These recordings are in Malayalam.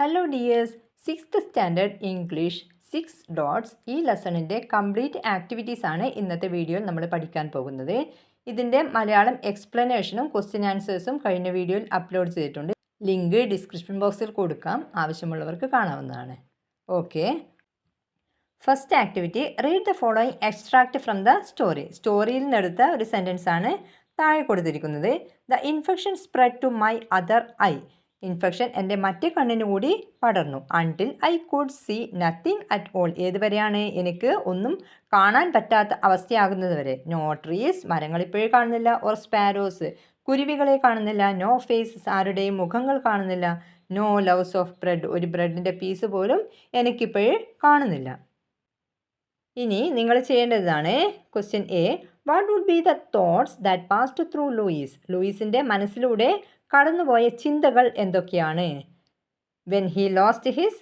Hello dears, sixth standard English 6 dots ഈ ലെസണിൻ്റെ കംപ്ലീറ്റ് ആക്ടിവിറ്റീസ് ആണ് ഇന്നത്തെ വീഡിയോയിൽ നമ്മൾ പഠിക്കാൻ പോകുന്നത്. ഇതിൻ്റെ മലയാളം എക്സ്പ്ലനേഷനും ക്വസ്റ്റ്യൻ ആൻസേഴ്സും കഴിഞ്ഞ വീഡിയോയിൽ അപ്ലോഡ് ചെയ്തിട്ടുണ്ട്. ലിങ്ക് ഡിസ്ക്രിപ്ഷൻ ബോക്സിൽ കൊടുക്കാം, ആവശ്യമുള്ളവർക്ക് കാണാവുന്നതാണ്. Okay, first activity, read the following extract from the story. സ്റ്റോറിയിൽ നിന്നെടുത്ത ഒരു സെൻറ്റൻസ് ആണ് താഴെ കൊടുത്തിരിക്കുന്നത്. The infection spread to my other eye. Infection എൻ്റെ മറ്റേ കണ്ണിന് കൂടി പടർന്നു. Until I could see nothing at all. ഏതുവരെയാണ്? എനിക്ക് ഒന്നും കാണാൻ പറ്റാത്ത അവസ്ഥയാകുന്നത് വരെ. നോ ട്രീസ്, മരങ്ങൾ ഇപ്പോഴും കാണുന്നില്ല. ഓർ സ്പാരോസ്, കുരുവികളെ കാണുന്നില്ല. നോ ഫേസസ്, ആരുടെയും മുഖങ്ങൾ കാണുന്നില്ല. നോ ലവ്സ് ഓഫ് ബ്രെഡ്, ഒരു ബ്രെഡിൻ്റെ പീസ് പോലും എനിക്കിപ്പോഴും കാണുന്നില്ല. ഇനി നിങ്ങൾ ചെയ്യേണ്ടതാണ് question A. What would be the thoughts that passed through Louis. ലൂയിസിൻ്റെ മനസ്സിലൂടെ കടന്നുപോയ ചിന്തകൾ എന്തൊക്കെയാണ്? When he lost his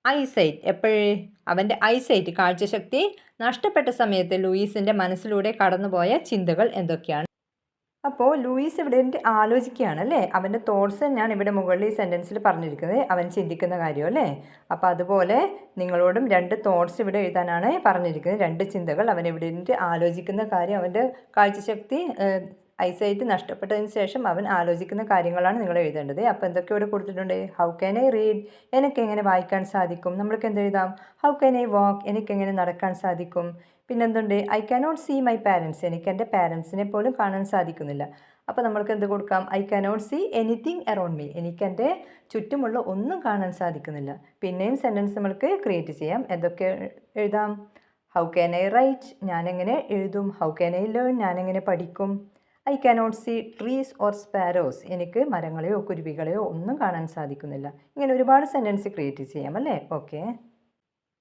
eyesight. എപ്പോഴേ? അവൻ്റെ ഐസൈറ്റ്, കാഴ്ചശക്തി നഷ്ടപ്പെട്ട സമയത്ത് ലൂയിസിൻ്റെ മനസ്സിലൂടെ കടന്നുപോയ ചിന്തകൾ എന്തൊക്കെയാണ്? അപ്പോൾ ലൂയിസ് ഇവിടെ ആലോചിക്കുകയാണ് അല്ലേ, അവൻ്റെ തോട്ട്സ് ഞാൻ ഇവിടെ മുകളിൽ ഈ സെൻറ്റൻസിൽ പറഞ്ഞിരിക്കുന്നത്, അവൻ ചിന്തിക്കുന്ന കാര്യം അല്ലേ. അപ്പോൾ അതുപോലെ നിങ്ങളോടും 2 തോട്ട്സ് ഇവിടെ എഴുതാനാണ് പറഞ്ഞിരിക്കുന്നത്. 2 ചിന്തകൾ. അവൻ ഇവിടെ ആലോചിക്കുന്ന കാര്യം, അവൻ്റെ കാഴ്ചശക്തി ഐസൈറ്റ് നഷ്ടപ്പെട്ടതിന് ശേഷം അവൻ ആലോചിക്കുന്ന കാര്യങ്ങളാണ് നിങ്ങൾ എഴുതേണ്ടത്. അപ്പോൾ എന്തൊക്കെ ഇവിടെ കൊടുത്തിട്ടുണ്ട്? ഹൗ ക്യാൻ ഐ റീഡ്, എനിക്കെങ്ങനെ വായിക്കാൻ സാധിക്കും. നമ്മൾക്ക് എന്തെഴുതാം? ഹൗ ക്യാൻ ഐ വാക്ക്, എനിക്കെങ്ങനെ നടക്കാൻ സാധിക്കും. പിന്നെന്തുണ്ട്? I cannot see my parents, എനിക്ക് എൻ്റെ പാരൻസിനെ പോലും കാണാൻ സാധിക്കുന്നില്ല. അപ്പോൾ നമ്മൾക്ക് എന്ത് കൊടുക്കാം? I cannot see anything around me, എനിക്ക് എൻ്റെ ചുറ്റുമുള്ള ഒന്നും കാണാൻ സാധിക്കുന്നില്ല. പിന്നെയും സെൻറ്റൻസ് നമ്മൾക്ക് ക്രിയേറ്റ് ചെയ്യാം. എന്തൊക്കെ എഴുതാം? ഹൗ ക്യാൻ ഐ റൈറ്റ്, ഞാനെങ്ങനെ എഴുതും. ഹൗ ക്യാൻ ഐ ലേൺ, ഞാനെങ്ങനെ പഠിക്കും. I cannot see trees or sparrows, എനിക്ക് മരങ്ങളെയോ കുരുവികളെയോ ഒന്നും കാണാൻ സാധിക്കുന്നില്ല. ഇങ്ങനെ ഒരുപാട് സെൻറ്റൻസ് ക്രിയേറ്റ് ചെയ്യാം അല്ലേ. ഓക്കെ,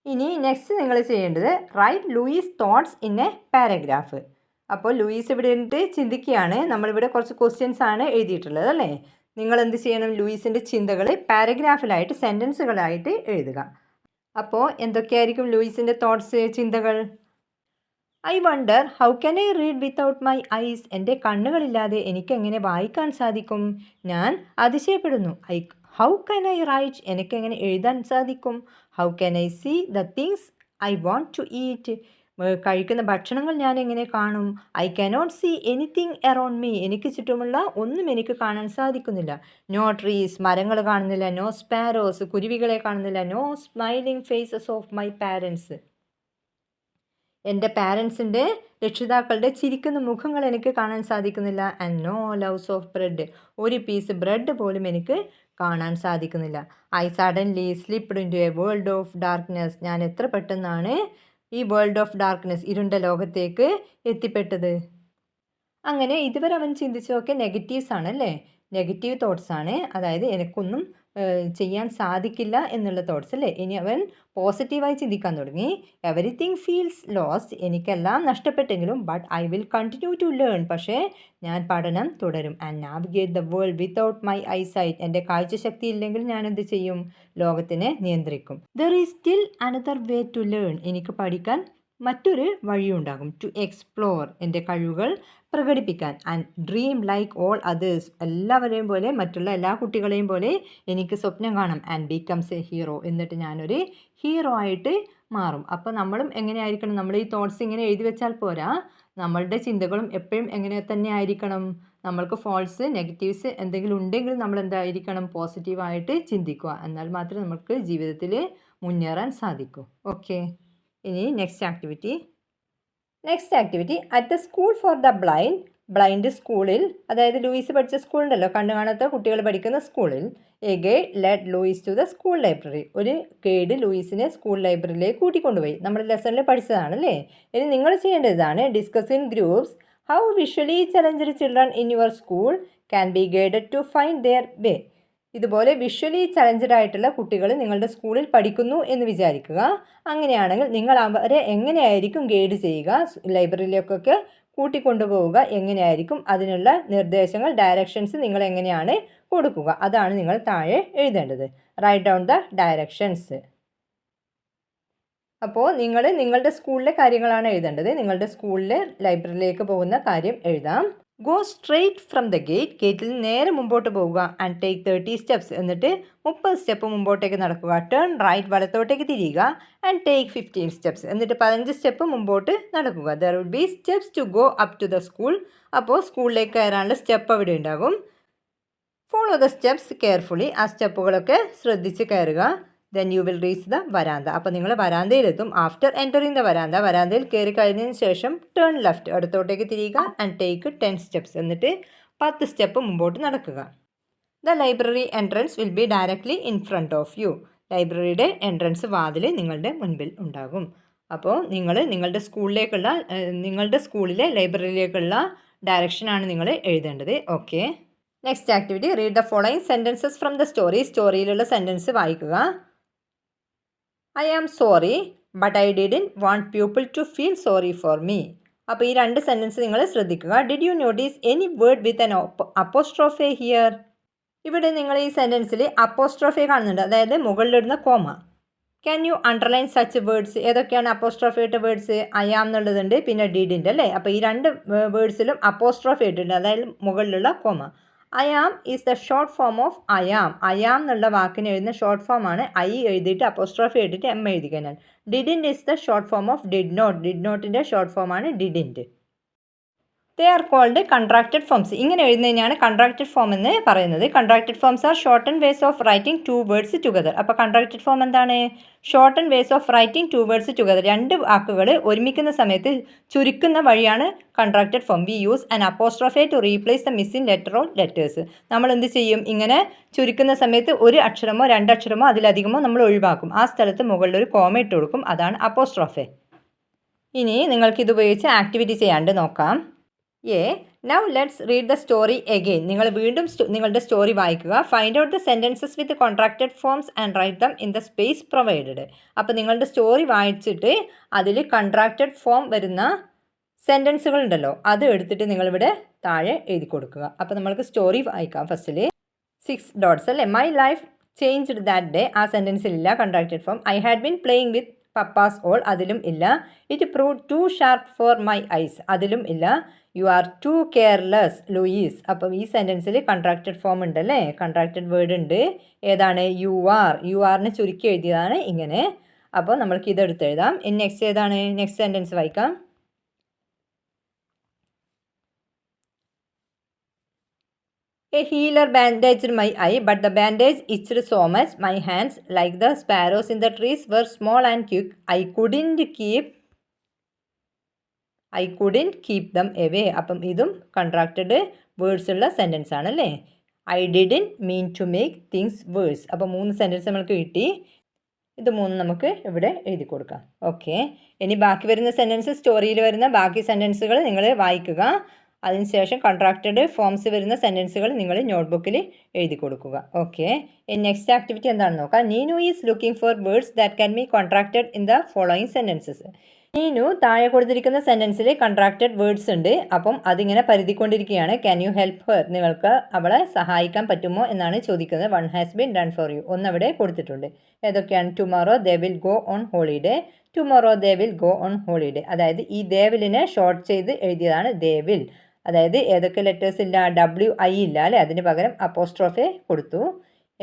ഇനി നെക്സ്റ്റ് നിങ്ങൾ ചെയ്യേണ്ടത് write Louis thoughts in a paragraph. അപ്പോൾ ലൂയിസ് ഇവിടെ ചിന്തിക്കുകയാണ്. നമ്മളിവിടെ കുറച്ച് ക്വസ്റ്റ്യൻസ് ആണ് എഴുതിയിട്ടുള്ളത് അല്ലേ. നിങ്ങൾ എന്ത് ചെയ്യണം? ലൂയിസിൻ്റെ ചിന്തകൾ പാരഗ്രാഫിലായിട്ട്, സെൻറ്റൻസുകളായിട്ട് എഴുതുക. അപ്പോൾ എന്തൊക്കെയായിരിക്കും ലൂയിസിൻ്റെ തോട്ട്സ്, ചിന്തകൾ? I wonder how can I read without my eyes. എൻ്റെ കണ്ണുകളില്ലാതെ എനിക്കെങ്ങനെ വായിക്കാൻ സാധിക്കും. ഞാൻ അതിശയപ്പെടുന്നു. ഹൗ ക്യാൻ ഐ റൈറ്റ്, എനിക്കെങ്ങനെ എഴുതാൻ സാധിക്കും. How can I see the things I want to eat, കഴിക്കുന്ന ഭക്ഷണങ്ങൾ ഞാൻ എങ്ങനെ കാണും. I cannot see anything around me, എനിക്ക് ചുറ്റുമുള്ള ഒന്നും എനിക്ക് കാണാൻ സാധിക്കുന്നില്ല. നോ ട്രീസ്, മരങ്ങൾ കാണുന്നില്ല. നോ സ്പാരോസ്, കുരുവികളെ കാണുന്നില്ല. No smiling faces of my parents, എൻ്റെ പാരൻസിൻ്റെ, രക്ഷിതാക്കളുടെ ചിരിക്കുന്ന മുഖങ്ങൾ എനിക്ക് കാണാൻ സാധിക്കുന്നില്ല. And no loaves of bread, ഒരു പീസ് ബ്രെഡ് പോലും എനിക്ക് കാണാൻ സാധിക്കുന്നില്ല. I suddenly slipped into a world of darkness, ഞാൻ എത്ര പെട്ടെന്നാണ് ഈ വേൾഡ് ഓഫ് ഡാർക്ക്നെസ്, ഇരുണ്ട ലോകത്തേക്ക് എത്തിപ്പെട്ടത്. അങ്ങനെ ഇതുവരെ അവൻ ചിന്തിച്ചതൊക്കെ നെഗറ്റീവ്സ് ആണ് അല്ലേ, നെഗറ്റീവ് തോട്ട്സ് ആണ്. അതായത് എനിക്കൊന്നും ചെയ്യാൻ സാധിക്കില്ല എന്നുള്ള തോട്ട്സ് അല്ലേ. ഇനി അവൻ പോസിറ്റീവായി ചിന്തിക്കാൻ തുടങ്ങി. എവറിത്തിങ് ഫീൽസ് ലോസ്റ്റ്, എനിക്കെല്ലാം നഷ്ടപ്പെട്ടെങ്കിലും but I will continue to learn, പക്ഷേ ഞാൻ പഠനം തുടരും. And navigate the world without my eyesight, എൻ്റെ കാഴ്ചശക്തി ഇല്ലെങ്കിൽ ഞാൻ എന്ത് ചെയ്യും? ലോകത്തിനെ നിയന്ത്രിക്കും. There is still another way to learn, എനിക്ക് പഠിക്കാൻ മറ്റൊരു വഴിയുണ്ടാകും. ടു എക്സ്പ്ലോർ, എൻ്റെ കഴിവുകൾ പ്രകടിപ്പിക്കാൻ. And dream like all others, എല്ലാവരെയും പോലെ, മറ്റുള്ള എല്ലാ കുട്ടികളെയും പോലെ എനിക്ക് സ്വപ്നം കാണാം. ആൻഡ് ബിക്കംസ് എ ഹീറോ, എന്നിട്ട് ഞാനൊരു ഹീറോ ആയിട്ട് മാറും. അപ്പോൾ നമ്മളും എങ്ങനെയായിരിക്കണം? നമ്മൾ ഈ തോട്ട്സ് ഇങ്ങനെ എഴുതി വെച്ചാൽ പോരാ, നമ്മളുടെ ചിന്തകളും എപ്പോഴും എങ്ങനെ തന്നെ ആയിരിക്കണം? നമ്മൾക്ക് ഫോൾസ്, നെഗറ്റീവ്സ് എന്തെങ്കിലും ഉണ്ടെങ്കിൽ നമ്മൾ എന്തായിരിക്കണം? പോസിറ്റീവായിട്ട് ചിന്തിക്കുക. എന്നാൽ മാത്രമേ നമുക്ക് ജീവിതത്തിൽ മുന്നേറാൻ സാധിക്കൂ. ഓക്കെ, ഇനി next activity at the school for the blind സ്കൂളിൽ, അതായത് ലൂയിസ് പഠിച്ച സ്കൂളുണ്ടല്ലോ, കണ്ണു കാണാത്ത കുട്ടികൾ പഠിക്കുന്ന സ്കൂളിൽ, a guide led Louis to the school library, ഒരു ഗൈഡ് ലൂയിസിനെ സ്കൂൾ ലൈബ്രറിയിലേക്ക് കൂട്ടിക്കൊണ്ടുപോയി. നമ്മൾ ലെസണിൽ പഠിച്ചതാണല്ലേ. ഇനി നിങ്ങൾ ചെയ്യേണ്ടതാണ് discuss in groups how visually challenged children in your school can be guided to find their way. ഇതുപോലെ വിഷ്വലി ചലഞ്ചഡ് ആയിട്ടുള്ള കുട്ടികൾ നിങ്ങളുടെ സ്കൂളിൽ പഠിക്കുന്നു എന്ന് വിചാരിക്കുക. അങ്ങനെയാണെങ്കിൽ നിങ്ങൾ അവരെ എങ്ങനെയായിരിക്കും ഗൈഡ് ചെയ്യുക? ലൈബ്രറിയിലേക്കൊക്കെ കൂട്ടിക്കൊണ്ടുപോവുക എങ്ങനെയായിരിക്കും? അതിനുള്ള നിർദ്ദേശങ്ങൾ, ഡയറക്ഷൻസ് നിങ്ങൾ എങ്ങനെയാണ് കൊടുക്കുക? അതാണ് നിങ്ങൾ താഴെ എഴുതേണ്ടത്. Write down the directions. അപ്പോൾ നിങ്ങൾ നിങ്ങളുടെ സ്കൂളിലെ കാര്യങ്ങളാണ് എഴുതേണ്ടത്. നിങ്ങളുടെ സ്കൂളിലെ ലൈബ്രറിയിലേക്ക് പോകുന്ന കാര്യം എഴുതാം. ഗോ സ്ട്രെയിറ്റ് ഫ്രം ദ ഗേറ്റിൽ നേരെ മുമ്പോട്ട് പോവുക ആൻഡ് ടേക്ക് 30 സ്റ്റെപ്സ് എന്നിട്ട് 30 സ്റ്റെപ്പ് മുമ്പോട്ടേക്ക് നടക്കുക. ടേൺ റൈറ്റ് വലത്തോട്ടേക്ക് തിരിയുക ആൻഡ് ടേക്ക് 15 സ്റ്റെപ്സ് എന്നിട്ട് 15 സ്റ്റെപ്പ് മുമ്പോട്ട് നടക്കുക. There will be steps to go up to the school. അപ്പോൾ സ്കൂളിലേക്ക് കയറാനുള്ള സ്റ്റെപ്പ് അവിടെ ഉണ്ടാകും. Follow the steps carefully. ആ സ്റ്റെപ്പുകളൊക്കെ ശ്രദ്ധിച്ച് കയറുക. Then you will reach the veranda. അപ്പോൾ നിങ്ങൾ വരാന്തയിലെത്തും. ആഫ്റ്റർ എൻറ്ററിങ് ദ വരാന്തയിൽ കയറി കഴിഞ്ഞതിന് ശേഷം ടേൺ ലെഫ്റ്റ് അടുത്തോട്ടേക്ക് തിരിയുക ആൻഡ് ടേക്ക് 10 സ്റ്റെപ്സ് എന്നിട്ട് 10 സ്റ്റെപ്പ് മുമ്പോട്ട് നടക്കുക. The library entrance will be directly in front of you. ലൈബ്രറിയുടെ എൻട്രൻസ് വാതിൽ നിങ്ങളുടെ മുൻപിൽ ഉണ്ടാകും. അപ്പോൾ നിങ്ങളുടെ സ്കൂളിലെ ലൈബ്രറിയിലേക്കുള്ള ഡയറക്ഷനാണ് നിങ്ങൾ എഴുതേണ്ടത്. Okay. Next activity, read the following sentences from the story. സ്റ്റോറിയിലുള്ള സെൻറ്റൻസ് വായിക്കുക. I am sorry but I didn't want people to feel sorry for me. അപ്പോൾ ഈ 2 സെൻറ്റൻസ് നിങ്ങൾ ശ്രദ്ധിക്കുക. Did you notice any word with an apostrophe here? ഇവിടെ നിങ്ങൾ ഈ സെൻറ്റൻസിൽ അപ്പോസ്ട്രോഫെ കാണുന്നുണ്ട്, അതായത് മുകളിലിടുന്ന comma. Can you underline such words? ഏതൊക്കെയാണ് അപ്പോസ്ട്രോഫെ ഇട്ട വേർഡ്സ്? ഐ ആം എന്നുള്ളതുണ്ട്, പിന്നെ ഡിഡിൻ്റെ അല്ലേ. അപ്പോൾ ഈ 2 വേർഡ്സിലും അപ്പോസ്ട്രോഫെ ഇട്ടിട്ടുണ്ട്, അതായത് മുകളിലുള്ള comma. I am is the short form of I am. I am എന്നുള്ള വാക്കിന് എഴുതുന്ന ഷോർട്ട് ഫോമാണ് ഐ എഴുതിയിട്ട് അപ്പോസ്ട്രോഫി എഴുതിയിട്ട് എം എഴുതി കഴിഞ്ഞാൽ. Didn't is the short form of did not. Did നോട്ടിൻ്റെ ഷോർട്ട് ഫോമാണ് didn't. They are called contracted forms. ഇങ്ങനെ എഴുതുന്നതിനാണ് കൺട്രാക്റ്റഡ് ഫോം എന്ന് പറയുന്നത്. Contracted forms are shorten ways of writing 2 words together. അപ്പോൾ കൺട്രാക്റ്റഡ് ഫോം എന്താണ്? Shorten ways of writing 2 words together. 2 വാക്കുകൾ ഒരുമിക്കുന്ന സമയത്ത് ചുരുക്കുന്ന വഴിയാണ് contracted form. We use an apostrophe to replace the missing letter or letters. നമ്മൾ എന്ത് ചെയ്യും? ഇങ്ങനെ ചുരുക്കുന്ന സമയത്ത് ഒരു അക്ഷരമോ 2 അക്ഷരമോ അതിലധികമോ നമ്മൾ ഒഴിവാക്കും. ആ സ്ഥലത്ത് മുകളിൽ ഒരു കോമ ഇട്ട് കൊടുക്കും. അതാണ് അപ്പോസ്ട്രോഫെ. ഇനി നിങ്ങൾക്ക് ഇത് ഉപയോഗിച്ച് ആക്ടിവിറ്റി ചെയ്യാണ്ട് നോക്കാം. Now let's read the story again. നിങ്ങൾ വീണ്ടും നിങ്ങളുടെ സ്റ്റോറി വായിക്കുക. Find out the sentences with contracted forms and write them in the space provided. അപ്പോൾ നിങ്ങളുടെ സ്റ്റോറി വായിച്ചിട്ട് അതിൽ കോൺട്രാക്റ്റഡ് ഫോം വരുന്ന സെൻറ്റൻസുകൾ ഉണ്ടല്ലോ, അത് എടുത്തിട്ട് നിങ്ങളിവിടെ താഴെ എഴുതി കൊടുക്കുക. അപ്പോൾ നമ്മൾക്ക് സ്റ്റോറി വായിക്കാം. ഫസ്റ്റിൽ 6 ഡോട്ട്സ് അല്ലേ. My life changed that day. ആ സെൻറ്റൻസിലില്ല contracted form. I had been playing with papa's awl. അതിലും ഇല്ല. It prove too sharp for my eyes. അതിലും ഇല്ല. You are too careless Louis. അപ്പം ഈ സെൻറ്റൻസിൽ കൺട്രാക്റ്റഡ് ഫോം ഉണ്ടല്ലേ, കൺട്രാക്റ്റഡ് വേർഡ് ഉണ്ട്. ഏതാണ്? You are. യു ആറിന് ചുരുക്കി എഴുതിയതാണ് ഇങ്ങനെ. അപ്പോൾ നമ്മൾക്ക് ഇതെടുത്ത് എഴുതാം. ഇനി നെക്സ്റ്റ് ഏതാണ്? നെക്സ്റ്റ് സെൻറ്റൻസ് വായിക്കാം. A healer bandaged my eye but the bandage itched so much my hands like the sparrows in the trees were small and quick. I couldn't keep them away. അപ്പം ഇതും കൺട്രാക്റ്റഡ് വേർഡ്സ് ഉള്ള സെൻറ്റൻസ് ആണല്ലേ. I didn't mean to make things worse. അപ്പോൾ 3 സെൻറ്റൻസ് നമ്മൾക്ക് കിട്ടി. ഇത് 3 നമുക്ക് ഇവിടെ എഴുതി കൊടുക്കാം. ഓക്കെ. ഇനി ബാക്കി വരുന്ന സെൻറ്റൻസ്, സ്റ്റോറിയിൽ വരുന്ന ബാക്കി സെൻറ്റൻസുകൾ നിങ്ങൾ വായിക്കുക. അതിനുശേഷം കോൺട്രാക്റ്റഡ് ഫോംസ് വരുന്ന സെൻറ്റൻസുകൾ നിങ്ങൾ നോട്ട്ബുക്കിൽ എഴുതി കൊടുക്കുക. ഓക്കെ. ഇനി നെക്സ്റ്റ് ആക്ടിവിറ്റി എന്താണെന്ന് നോക്കാം. Neenu is looking for words that can be contracted in the following sentences. Neenu താഴെ കൊടുത്തിരിക്കുന്ന സെൻറ്റൻസിൽ കൺട്രാക്റ്റഡ് വേർഡ്സ് ഉണ്ട്. അപ്പം അതിങ്ങനെ പരുതിക്കൊണ്ടിരിക്കുകയാണ്. Can you help her? നിങ്ങൾക്ക് അവളെ സഹായിക്കാൻ പറ്റുമോ എന്നാണ് ചോദിക്കുന്നത്. 1 has been done for you. ഒന്നവിടെ കൊടുത്തിട്ടുണ്ട്. ഏതൊക്കെയാണ്? Tomorrow they will go on holiday. Tomorrow they will go on holiday. അതായത് ഈ ദേ വില്ലിനെ ഷോർട്ട് ചെയ്ത് എഴുതിയതാണ് ദേ വിൽ. അതായത് ഏതൊക്കെ ലെറ്റേഴ്സ് ഇല്ല? WI ഇല്ല അല്ലേ, അതിന് പകരം അപ്പോസ്ട്രോഫെ കൊടുത്തു.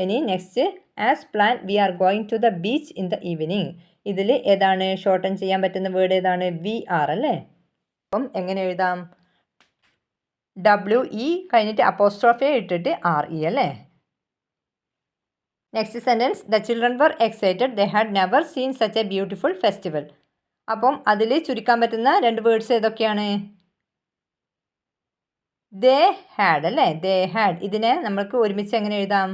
ഇനി next, as plan we are going to the beach in the evening. ഇതിൽ ഏതാണ് ഷോർട്ടൺ ചെയ്യാൻ പറ്റുന്ന വേർഡ്? ഏതാണ്? VR അല്ലേ. അപ്പം എങ്ങനെ എഴുതാം? WE കഴിഞ്ഞിട്ട് അപ്പോസ്ട്രോഫെ ഇട്ടിട്ട് RE അല്ലേ. Next sentence, the children were excited they had never seen such a beautiful festival. അപ്പം അതിൽ ചുരുക്കാൻ പറ്റുന്ന 2 വേർഡ്സ് ഏതൊക്കെയാണ്? ദേ ഹാഡ് അല്ലേ. They had. ഇതിനെ നമ്മൾക്ക് ഒരുമിച്ച് എങ്ങനെ എഴുതാം?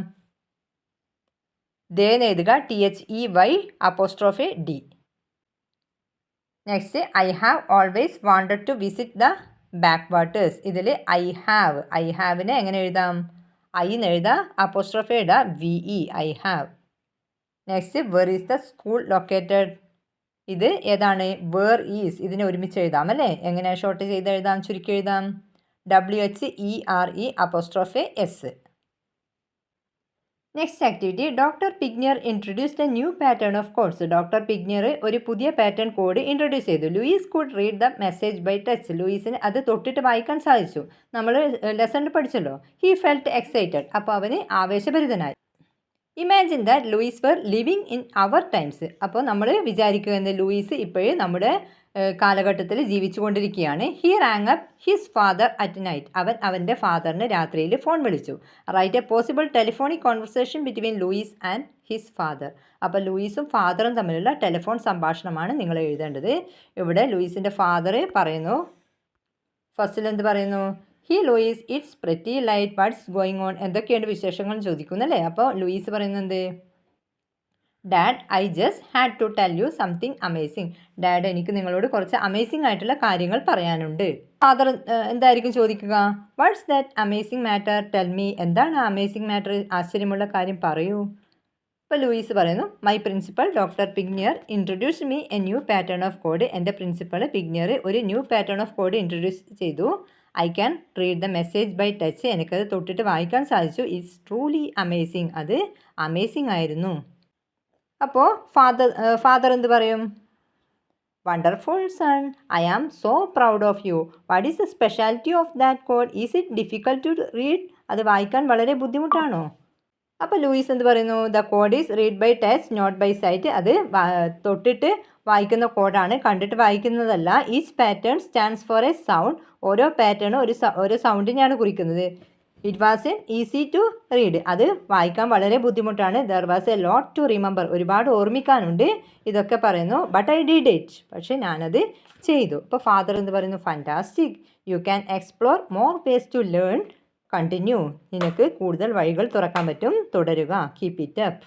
ദേ എന്ന് എഴുതുക, THEY apostrophe D. Next, I have always wanted to visit the backwaters. ഇതിൽ ഐ ഹാവിനെ എങ്ങനെ എഴുതാം? ഐ എന്ന് എഴുതാം, അപ്പോസ്ട്രോഫെ ഇടുക, VE I have. Next, where is the school located. ഇത് ഏതാണ്? Where is. ഇതിനെ ഒരുമിച്ച് എഴുതാം അല്ലേ. എങ്ങനെ ഷോർട്ട് ചെയ്ത് എഴുതാം? ചുരുക്കി എഴുതാം. WHERE apostrophe S. Next activity doctor Pignier introduced a new pattern of codes. Doctor Pignier ഒരു പുതിയ പാറ്റേൺ കോഡ് ഇൻട്രൊഡ്യൂസ് ചെയ്തു. Louis could read the message by touch. ലൂയിസിന് അത് തൊട്ടിട്ട് വായിക്കാൻ സാധിച്ചു. നമ്മൾ ലെസണിൽ പഠിച്ചല്ലോ. He felt excited. അപ്പോൾ അവന് ആവേശഭരിതനായി. Imagine that Louis were living in our times. അപ്പോൾ നമ്മൾ വിചാരിക്കുന്നത് ലൂയിസ് ഇപ്പോഴും നമ്മുടെ കാലഘട്ടത്തിൽ ജീവിച്ചുകൊണ്ടിരിക്കുകയാണ്. He rang up his father at night. അവൻ്റെ ഫാദറിന് രാത്രിയിൽ ഫോൺ വിളിച്ചു. Write a possible telephonic conversation between Louis and his father. അപ്പോൾ ലൂയിസും ഫാദറും തമ്മിലുള്ള ടെലിഫോൺ സംഭാഷണമാണ് നിങ്ങൾ എഴുതേണ്ടത്. ഇവിടെ ലൂയിസിൻ്റെ ഫാദർ പറയുന്നു, ഫസ്റ്റിൽ എന്ത് പറയുന്നു? Hi Louis it's pretty light what's going on. എന്തൊക്കെയാണ് വിശേഷങ്ങൾ ചോദിക്കുന്നല്ലേ. അപ്പോൾ ലൂയിസ് പറയുന്നത്, dad I just had to tell you something amazing. Dad എനിക്ക് നിങ്ങളോട് കുറച്ച് അമേസിങ് ആയിട്ടുള്ള കാര്യങ്ങൾ പറയാനുണ്ട്. ഫാദർ എന്തായിരിക്കും ചോദിക്കുക? What's that amazing matter, tell me. എന്താണ് അമേസിങ് മാറ്റർ, ആശ്ചര്യമുള്ള കാര്യം പറയൂ. ഇപ്പോൾ ലൂയിസ് പറയുന്നു, my principal doctor Pignier introduce me a new pattern of code. എൻ്റെ പ്രിൻസിപ്പൾ പിഗ്നിയർ ഒരു new pattern of code introduce ചെയ്തു. I can read the message by touch. എനിക്കത് തൊട്ടിട്ട് വായിക്കാൻ സാധിച്ചു. It's truly amazing. അത് അമേസിങ് ആയിരുന്നു. അപ്പോൾ ഫാദർ എന്ത് പറയും? Wonderful son, I am so proud of you. What is the speciality of that code? Is it difficult to read? അത് വായിക്കാൻ വളരെ ബുദ്ധിമുട്ടാണോ? അപ്പോൾ ലൂയിസ് എന്ത് പറയുന്നു? The code is read by touch not by sight. അത് തൊട്ടിട്ട് വായിക്കുന്ന കോഡാണ്, കണ്ടിട്ട് വായിക്കുന്നതല്ല. Each pattern stands for a sound. ഓരോ പാറ്റേണും ഒരു സൗണ്ടിനെയാണ് കുറിക്കുന്നത്. It was easy to read. അത് വായിക്കാൻ വളരെ ബുദ്ധിമുട്ടാണ്. There was a lot to remember. ഒരുപാട് ഓർമ്മിക്കാനുണ്ട്. ഇതൊക്കെ പറയുന്നു. But I did it. പക്ഷേ ഞാനത് ചെയ്തു. ഇപ്പോൾ ഫാദർ എന്ന് പറയുന്നു, fantastic, you can explore more ways to learn. Continue. നിനക്ക് കൂടുതൽ വഴികൾ തുറക്കാൻ പറ്റും. തുടരുക. Keep it up.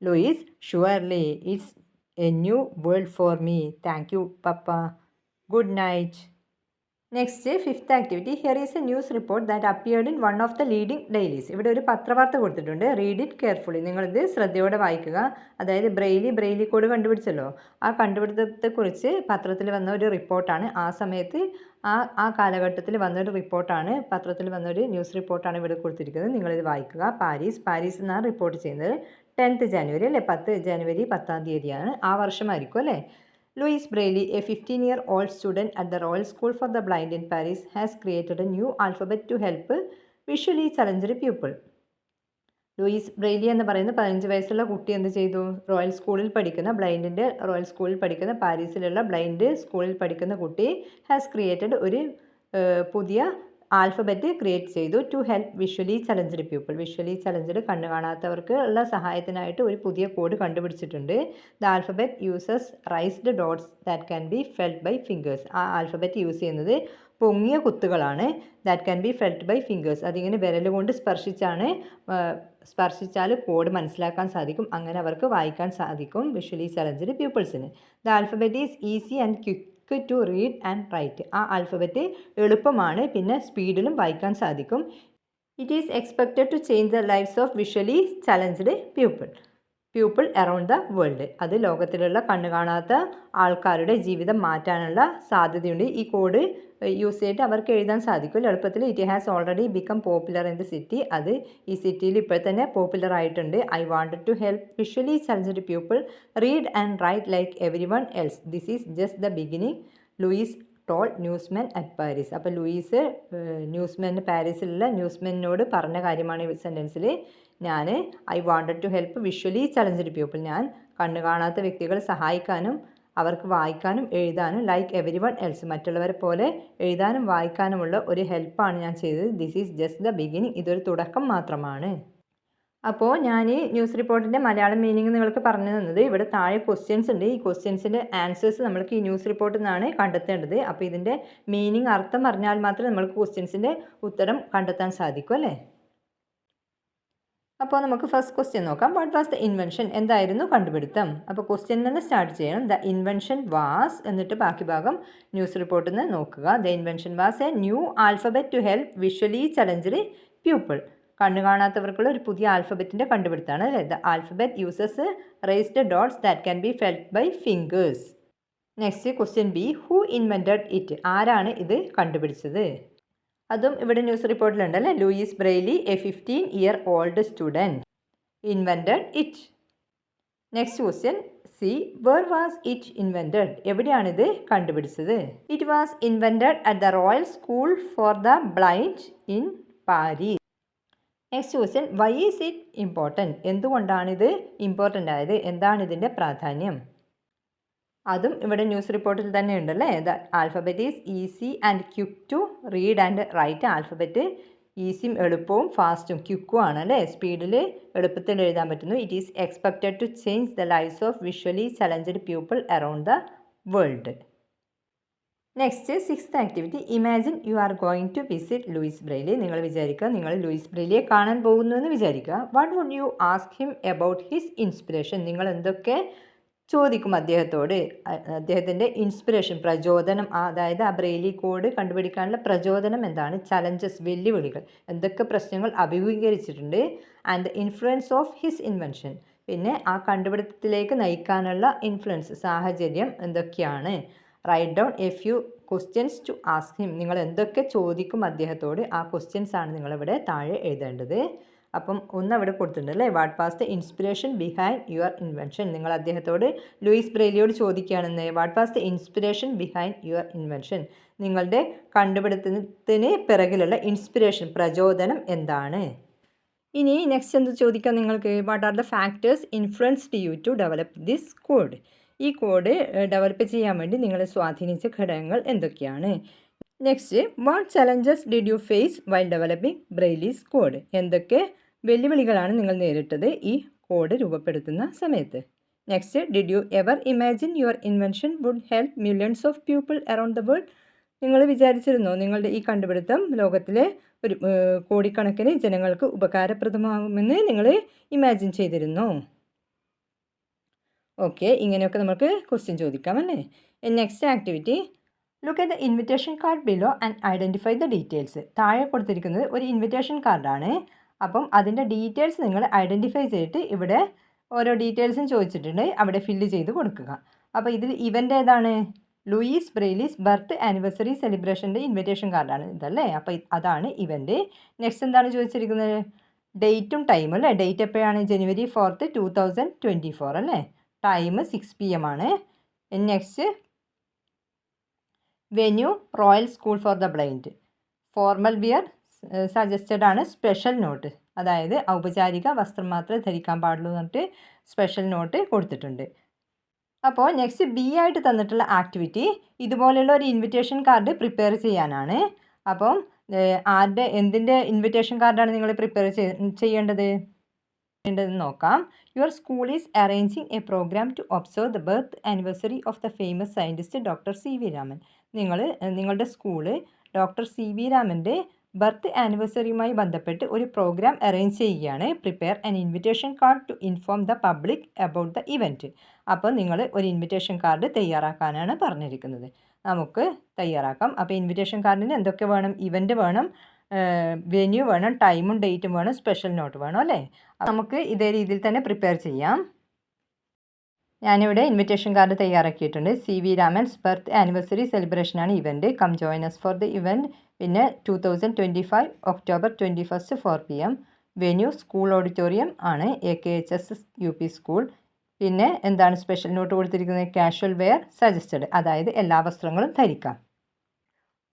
Louis, surely it's a new world for me. Thank you papa. Good night. Next fifth activity. Here is a news report that appeared in one of the leading dailies. ഇവിടെ ഒരു പത്രവാർത്ത കൊടുത്തിട്ടുണ്ട്. Read it carefully. നിങ്ങളിത് ശ്രദ്ധയോടെ വായിക്കുക. അതായത് ബ്രെയിലി കോഡ് കണ്ടുപിടിച്ചല്ലോ. ആ കണ്ടുപിടുത്തത്തെക്കുറിച്ച് പത്രത്തിൽ വന്ന ഒരു റിപ്പോർട്ടാണ്. ആ സമയത്ത് ആ കാലഘട്ടത്തിൽ വന്നൊരു റിപ്പോർട്ടാണ്. പത്രത്തിൽ വന്നൊരു ന്യൂസ് റിപ്പോർട്ടാണ് ഇവിടെ കൊടുത്തിരിക്കുന്നത്. നിങ്ങളിത് വായിക്കുക. പാരീസ് എന്നാണ് റിപ്പോർട്ട് ചെയ്യുന്നത്. 10th ജനുവരി അല്ലേ? 10 ജനുവരി 10ാം തീയതിയാണ്. ആ വർഷമായിരിക്കും അല്ലേ? Louise Braille, a 15-year-old student at the Royal School for the Blind in Paris, has created a new alphabet to help visually challenged people. Louis Braille എന്ന് പറയുന്ന 15 വയസ്സുള്ള കുട്ടി എന്ത് ചെയ്തു? റോയൽ സ്കൂളിൽ പഠിക്കുന്ന റോയൽ സ്കൂളിൽ പഠിക്കുന്ന പാരീസിലുള്ള ബ്ലൈൻഡ് സ്കൂളിൽ പഠിക്കുന്ന കുട്ടി ഹാസ് ക്രിയേറ്റഡ് ഒരു പുതിയ ആൽഫബറ്റ് ക്രിയേറ്റ് ചെയ്തു to help visually challenged people. Visually challenged കണ്ണു കാണാത്തവർക്ക് ഉള്ള സഹായത്തിനായിട്ട് ഒരു പുതിയ കോഡ് കണ്ടുപിടിച്ചിട്ടുണ്ട്. The alphabet uses raised dots that can be felt by fingers. ആ ആൽഫബറ്റ് യൂസ് ചെയ്യുന്നത് പൊങ്ങിയ കുത്തുകളാണ്. That can be felt by fingers. അതിങ്ങനെ വിരൽ കൊണ്ട് സ്പർശിച്ചാൽ കോഡ് മനസ്സിലാക്കാൻ സാധിക്കും. അങ്ങനെ അവർക്ക് വായിക്കാൻ സാധിക്കും വിഷ്വലി ചലഞ്ചഡ് പീപ്പിൾസിന്. The alphabet is easy and quick to read and write. ആ ആൽഫബറ്റ് എളുപ്പമാണ്, പിന്നെ സ്പീഡിലും വായിക്കാൻ സാധിക്കും. It is expected to change the lifes of visually challenged people around the world. അത് ലോകത്തിലുള്ള കണ്ണു കാണാത്ത ആൾക്കാരുടെ ജീവിതം മാറ്റാനുള്ള സാധ്യതയുണ്ട്. ഈ കോഡ് യൂസ് ചെയ്തിട്ട് അവർക്ക് എഴുതാൻ സാധിക്കും എളുപ്പത്തിൽ. It has already become popular in the city. അത് ഈ സിറ്റിയിൽ ഇപ്പോൾ തന്നെ പോപ്പുലർ ആയിട്ടുണ്ട്. I wanted to help visually challenged people read and write like everyone else. This is just the beginning, Louis told newsman at Paris. അപ്പോൾ ലൂയിസ് പാരീസിലുള്ള ന്യൂസ്മാനോട് പറഞ്ഞ കാര്യമാണ് ഈ സെൻറ്റൻസിൽ. I wanted to help visually challenged people. ഞാൻ കണ്ണു കാണാത്ത വ്യക്തികളെ സഹായിക്കാനും അവർക്ക് വായിക്കാനും എഴുതാനും ലൈക്ക് എവരി വൺ എൽസ്, മറ്റുള്ളവരെ പോലെ എഴുതാനും വായിക്കാനുമുള്ള ഒരു ഹെൽപ്പാണ് ഞാൻ ചെയ്തത്. This is just the beginning. ഇതൊരു തുടക്കം മാത്രമാണ്. അപ്പോൾ ഞാൻ ഈ ന്യൂസ് റിപ്പോർട്ടിൻ്റെ മലയാളം മീനിങ് നിങ്ങൾക്ക് പറഞ്ഞു തന്നത്. ഇവിടെ താഴെ ക്വസ്റ്റ്യൻസ് ഉണ്ട്. ഈ ക്വസ്റ്റ്യൻസിൻ്റെ ആൻസേഴ്സ് നമ്മൾക്ക് ഈ ന്യൂസ് റിപ്പോർട്ടിൽ നിന്നാണ് കണ്ടെത്തേണ്ടത്. അപ്പോൾ ഇതിൻ്റെ മീനിങ് അർത്ഥം അറിഞ്ഞാൽ മാത്രമേ നമ്മൾക്ക് ക്വസ്റ്റ്യൻസിൻ്റെ ഉത്തരം കണ്ടെത്താൻ സാധിക്കൂ അല്ലേ? അപ്പോൾ നമുക്ക് ഫസ്റ്റ് ക്വസ്റ്റ്യൻ നോക്കാം. What was the invention? എന്തായിരുന്നു കണ്ടുപിടുത്തം? അപ്പോൾ ക്വസ്റ്റ്യൻ നിന്ന് സ്റ്റാർട്ട് ചെയ്യണം. ദ ഇൻവെൻഷൻ വാസ്, എന്നിട്ട് ബാക്കി ഭാഗം ന്യൂസ് റിപ്പോർട്ടിൽ നിന്ന് നോക്കുക. The invention was a new alphabet to help visually challenged people. കണ്ണു കാണാത്തവർക്കുള്ള ഒരു പുതിയ ആൽഫബറ്റിൻ്റെ കണ്ടുപിടുത്തമാണ് അല്ലേ? The alphabet uses raised dots that can be felt by fingers. Next question B, who invented it? ആരാണ് ഇത് കണ്ടുപിടിച്ചത്? അതും ഇവിടെ ന്യൂസ് റിപ്പോർട്ടിലുണ്ടല്ലേ. Louis Braille, a 15-year-old student, invented it. Next question, C, where was it invented? എവിടെയാണിത് കണ്ടുപിടിച്ചത്? It was invented at the royal school for the blind in Paris. Next question, why is it important? എന്തുകൊണ്ടാണിത് ഇമ്പോർട്ടൻ്റ് ആയത്? എന്താണ് ഇതിൻ്റെ പ്രാധാന്യം? അതും ഇവിടെ ന്യൂസ് റിപ്പോർട്ടിൽ തന്നെ ഉണ്ടല്ലേ. The alphabet is easy and quick to read and write. Alphabet ഈസിയും എളുപ്പവും ഫാസ്റ്റും ക്വിക്കും ആണ് അല്ലേ. സ്പീഡിൽ എളുപ്പത്തിൽ എഴുതാൻ പറ്റുന്നു. It is expected to change the lifes of visually challenged people around the world. Next, sixth activity, imagine you are going to visit Louis Braille. നിങ്ങൾ വിചാരിക്കുക നിങ്ങൾ ലൂയിസ് ബ്രെയ്ലിയെ കാണാൻ പോകുന്നു എന്ന് വിചാരിക്കുക. What would you ask him about his inspiration? നിങ്ങൾ എന്തൊക്കെ ചോദിക്കും അദ്ദേഹത്തോട്? അദ്ദേഹത്തിൻ്റെ ഇൻസ്പിറേഷൻ, പ്രചോദനം, അതായത് ആ ബ്രെയ്ലി കോഡ് കണ്ടുപിടിക്കാനുള്ള പ്രചോദനം എന്താണ്? ചലഞ്ചസ്, വെല്ലുവിളികൾ, എന്തൊക്കെ പ്രശ്നങ്ങൾ അഭിമുഖീകരിച്ചിട്ടുണ്ട്. And the influence of his invention, പിന്നെ ആ കണ്ടുപിടുത്തത്തിലേക്ക് നയിക്കാനുള്ള ഇൻഫ്ലുവൻസ്, സാഹചര്യം എന്തൊക്കെയാണ്. Write down a few questions to ask him. നിങ്ങൾ എന്തൊക്കെ ചോദിക്കും അദ്ദേഹത്തോട്? ആ ക്വസ്റ്റ്യൻസ് ആണ് നിങ്ങളിവിടെ താഴെ എഴുതേണ്ടത്. അപ്പം അവിടെ കൊടുത്തിട്ടുണ്ട് അല്ലേ. What was the inspiration behind your invention? നിങ്ങൾ അദ്ദേഹത്തോട്, ലൂയിസ് ബ്രെയ്ലിയോട് ചോദിക്കുകയാണെന്ന്, what was the inspiration behind your invention? നിങ്ങളുടെ കണ്ടുപിടുത്തത്തിന് പിറകിലുള്ള ഇൻസ്പിറേഷൻ, പ്രചോദനം എന്താണ്? ഇനി നെക്സ്റ്റ് എന്ത് ചോദിക്കാം നിങ്ങൾക്ക്? What are the factors influenced you to develop this code? ഈ കോഡ് ഡെവലപ്പ് ചെയ്യാൻ വേണ്ടി നിങ്ങളെ സ്വാധീനിച്ച ഘടകങ്ങൾ എന്തൊക്കെയാണ്? Next, what challenges did you face while developing Braille's code? എന്തൊക്കെ വെല്ലുവിളികളാണ് നിങ്ങൾ നേരിട്ടത് ഈ കോഡ് രൂപപ്പെടുത്തുന്ന സമയത്ത്? Next, did you ever imagine your invention would help millions of people around the world? നിങ്ങൾ വിചാരിച്ചിരുന്നോ നിങ്ങളുടെ ഈ കണ്ടുപിടുത്തം ലോകത്തിലെ ഒരു കോടിക്കണക്കിന് ജനങ്ങൾക്ക് ഉപകാരപ്രദമാകുമെന്ന് നിങ്ങൾ ഇമാജിൻ ചെയ്തിരുന്നോ? ഓക്കെ, ഇങ്ങനെയൊക്കെ നമുക്ക് ക്വസ്റ്റ്യൻ ചോദിക്കാം അല്ലേ. Next activity, look at the invitation card below and identify the details. താഴെ കൊടുത്തിരിക്കുന്നത് ഒരു ഇൻവിറ്റേഷൻ കാർഡാണ്. അപ്പം അതിൻ്റെ ഡീറ്റെയിൽസ് നിങ്ങൾ ഐഡൻറ്റിഫൈ ചെയ്തിട്ട് ഇവിടെ ഓരോ ഡീറ്റെയിൽസും ചോദിച്ചിട്ടുണ്ട്, അവിടെ ഫില്ല് ചെയ്ത് കൊടുക്കുക. അപ്പോൾ ഇതിൽ ഇവൻ്റ് ഏതാണ്? ലൂയിസ് ബ്രെയ്ലീസ് ബർത്ത് ആനിവേഴ്സറി സെലിബ്രേഷൻ്റെ ഇൻവിറ്റേഷൻ കാർഡാണ് ഇതല്ലേ. അപ്പോൾ അതാണ് ഇവൻ്റ്. നെക്സ്റ്റ് എന്താണ് ചോദിച്ചിരിക്കുന്നത്? ഡേറ്റും ടൈമും അല്ലേ. ഡേറ്റ് എപ്പോഴാണ്? January 4th, 2024 അല്ലേ. ടൈം 6 PM ആണ്. Next, venue royal school for the blind. Formal wear suggested ആണ്. സ്പെഷ്യൽ നോട്ട്, അതായത് ഔപചാരിക വസ്ത്രം മാത്രമേ ധരിക്കാൻ പാടുള്ളൂ എന്ന് പറഞ്ഞിട്ട് സ്പെഷ്യൽ നോട്ട് കൊടുത്തിട്ടുണ്ട്. അപ്പോൾ നെക്സ്റ്റ് ബി ആയിട്ട് തന്നിട്ടുള്ള ആക്ടിവിറ്റി ഇതുപോലെയുള്ള ഒരു ഇൻവിറ്റേഷൻ കാർഡ് പ്രിപ്പയർ ചെയ്യാനാണ്. അപ്പം എന്തിൻ്റെ ഇൻവിറ്റേഷൻ കാർഡാണ് നിങ്ങൾ പ്രിപ്പയർ ചെയ്യേണ്ടത് നോക്കാം. Your school is arranging a programme to observe the birth anniversary of the famous scientist doctor CV Raman. നിങ്ങളുടെ സ്കൂള് ഡോക്ടർ CV രാമൻ്റെ ബർത്ത് ആനിവേഴ്സറിയുമായി ബന്ധപ്പെട്ട് ഒരു പ്രോഗ്രാം അറേഞ്ച് ചെയ്യുകയാണ്. Prepare an invitation card to inform the public about the event. അപ്പോൾ നിങ്ങൾ ഒരു ഇൻവിറ്റേഷൻ കാർഡ് തയ്യാറാക്കാനാണ് പറഞ്ഞിരിക്കുന്നത്. നമുക്ക് തയ്യാറാക്കാം. അപ്പോൾ ഇൻവിറ്റേഷൻ കാർഡിന് എന്തൊക്കെ വേണം? ഇവൻറ്റ് വേണം, വെന്യൂ വേണം, ടൈമും ഡേറ്റും വേണം, സ്പെഷ്യൽ നോട്ട് വേണം അല്ലേ. നമുക്ക് ഇതേ രീതിയിൽ തന്നെ പ്രിപ്പയർ ചെയ്യാം. ഞാനിവിടെ ഇൻവിറ്റേഷൻ കാർഡ് തയ്യാറാക്കിയിട്ടുണ്ട്. CV രാമൻസ് ബർത്ത് ആനിവേഴ്സറി സെലിബ്രേഷനാണ് event. Come join us for the event. പിന്നെ 2025 October 21st 4 PM. Venue school auditorium ആണ്, AKHS UP സ്കൂൾ. പിന്നെ എന്താണ് സ്പെഷ്യൽ നോട്ട് കൊടുത്തിരിക്കുന്നത്? കാഷ്വൽ വെയർ സജസ്റ്റഡ്, അതായത് എല്ലാ വസ്ത്രങ്ങളും ധരിക്കാം.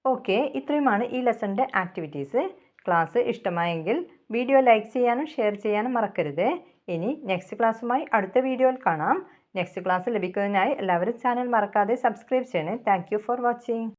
ഓക്കെ, ഇത്രയുമാണ് ഈ ലെസണിൻ്റെ ആക്ടിവിറ്റീസ്. ക്ലാസ് ഇഷ്ടമായെങ്കിൽ വീഡിയോ ലൈക്ക് ചെയ്യാനും ഷെയർ ചെയ്യാനും മറക്കരുത്. ഇനി നെക്സ്റ്റ് ക്ലാസ്സുമായി അടുത്ത വീഡിയോയിൽ കാണാം. നെക്സ്റ്റ് ക്ലാസ് ലഭിക്കുന്നതിനായി എല്ലാവരും ചാനൽ മറക്കാതെ സബ്സ്ക്രൈബ് ചെയ്യണേ. Thank you for watching.